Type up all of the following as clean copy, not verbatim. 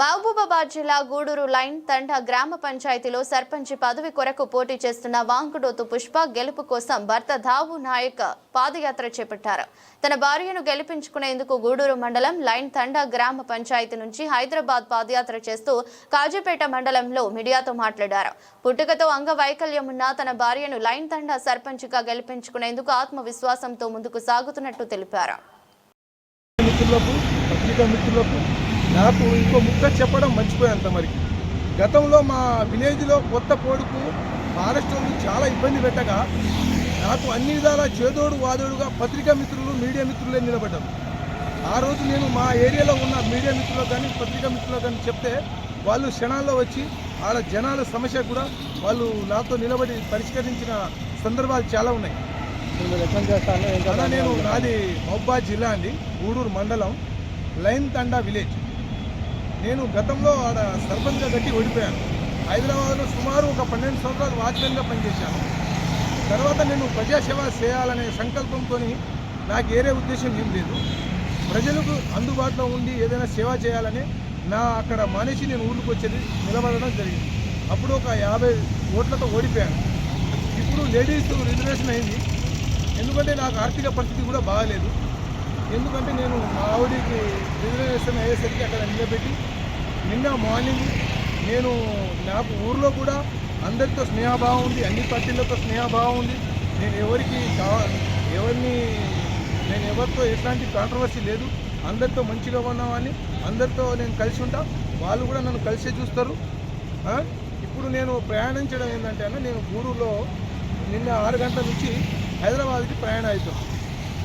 మహబూబాబాద్ జిల్లా గూడూరు లైన్ తండా గ్రామ పంచాయతీలో సర్పంచి పదవి కొరకు పోటీ చేస్తున్న వాంకుడోతు పుష్ప గెలుపు కోసం భర్త దావు నాయక్ పాదయాత్ర చేపట్టారు. తన భార్యను గెలిపించుకునేందుకు గూడూరు మండలం లైన్ తండా గ్రామ పంచాయతీ నుంచి హైదరాబాద్ పాదయాత్ర చేస్తూ కాజీపేట మండలంలో మీడియాతో మాట్లాడారు. పుట్టుకతో అంగవైకల్యం ఉన్న తన భార్యను లైన్ తండా సర్పంచ్గా గెలిపించుకునేందుకు ఆత్మవిశ్వాసంతో ముందుకు సాగుతున్నట్టు తెలిపారు. నాకు ఇంకో ముక్క చెప్పడం మర్చిపోయాను. మరి గతంలో మా విలేజ్లో కొత్త పోడుకు ఫారెస్ట్ వాళ్ళు చాలా ఇబ్బంది పెట్టగా నాకు అన్ని విధాల చేదోడు వాదోడుగా పత్రికా మిత్రులు మీడియా మిత్రులే నిలబడ్డారు. ఆ రోజు నేను మా ఏరియాలో ఉన్న మీడియా మిత్రులకు కానీ పత్రికా మిత్రులకు కానీ చెప్తే వాళ్ళు క్షణాల్లో వచ్చి ఆడ జనాల సమస్య కూడా వాళ్ళు నాతో నిలబడి పరిష్కరించిన సందర్భాలు చాలా ఉన్నాయి. నేను నాది మహబూబాబాద్ జిల్లా అండి, గూడూరు మండలం లైన్ తండా విలేజ్. నేను గతంలో ఆడ సర్పంచ్గా కట్టి ఓడిపోయాను. హైదరాబాద్లో సుమారు ఒక 12 సంవత్సరాలు వాచ్మెన్గా పనిచేశాను. తర్వాత నేను ప్రజాసేవ చేయాలనే సంకల్పంతో నాకు వేరే ఉద్దేశం ఏం లేదు. ప్రజలకు అందుబాటులో ఉండి ఏదైనా సేవ చేయాలని అక్కడ మానేసి నేను ఊళ్ళకి వచ్చేది నిలబడడం జరిగింది. అప్పుడు ఒక 50 ఓట్లతో ఓడిపోయాను. ఇప్పుడు లేడీస్ రిజర్వేషన్ అయింది. ఎందుకంటే నాకు ఆర్థిక పరిస్థితి కూడా బాగాలేదు. ఎందుకంటే నేను మా ఆవిడికి రిజర్వేషన్ అయ్యేసరికి అక్కడ నిలబెట్టి నిన్న మార్నింగ్ నాకు ఊర్లో కూడా అందరితో స్నేహభావం ఉంది, అన్ని పార్టీలతో స్నేహభావం ఉంది. నేను ఎవరితో ఎట్లాంటి కాంట్రవర్సీ లేదు. అందరితో మంచిగా ఉన్నామని అందరితో నేను కలిసి ఉంటా. వాళ్ళు కూడా నన్ను కలిసే చూస్తారు. ఇప్పుడు నేను ప్రయాణించడం ఏంటంటే నేను గూడూరులో నిన్న 6 గంటల నుంచి హైదరాబాద్కి ప్రయాణం అవుతాను.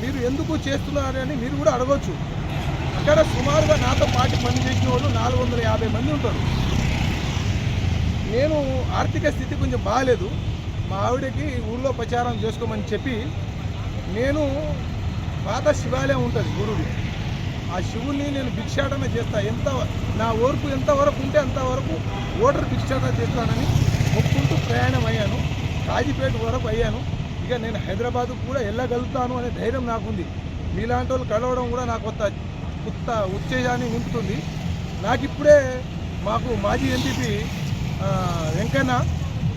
మీరు ఎందుకు చేస్తున్నారని మీరు కూడా అడగవచ్చు. అక్కడ సుమారుగా నాతో పాటు పని చేసిన వాళ్ళు 450 మంది ఉంటారు. నేను ఆర్థిక స్థితి కొంచెం బాగాలేదు. మా ఆవిడకి ఊళ్ళో ప్రచారం చేసుకోమని చెప్పి నేను పాత శివాలయం ఉంటుంది గురువులు, ఆ శివుని నేను భిక్షాటన చేస్తా. నా ఓర్పు ఎంతవరకు ఉంటే అంతవరకు ఓటర్ భిక్షాటన చేస్తానని మొక్కుంటూ ప్రయాణం అయ్యాను. కాజీపేట వరకు అయ్యాను. ఇక నేను హైదరాబాద్ కూడా వెళ్ళగలుగుతాను అనే ధైర్యం నాకుంది. మీలాంటి వాళ్ళు కలవడం కూడా నాకు కొత్త ఉత్తేజాన్ని నింపుతుంది. నాకు ఇప్పుడే మాకు మాజీ ఎంపీ వెంకన్న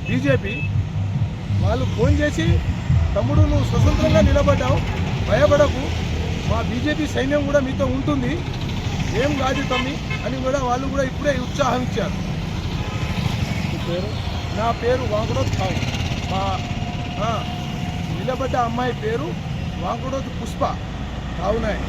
బీజేపీ వాళ్ళు ఫోన్ చేసి, తమ్ముడు నువ్వు స్వతంత్రంగా నిలబడ్డావు, భయపడకు, మా బీజేపీ సైన్యం కూడా మీతో ఉంటుంది, ఏం కాదు తమ్మి అని కూడా వాళ్ళు కూడా ఇప్పుడే ఉత్సాహం ఇచ్చారు. నా పేరు వాంకుడోతు కావు. మా నిలబడ్డ అమ్మాయి పేరు వాంకుడోతు పుష్ప కావునాయ్.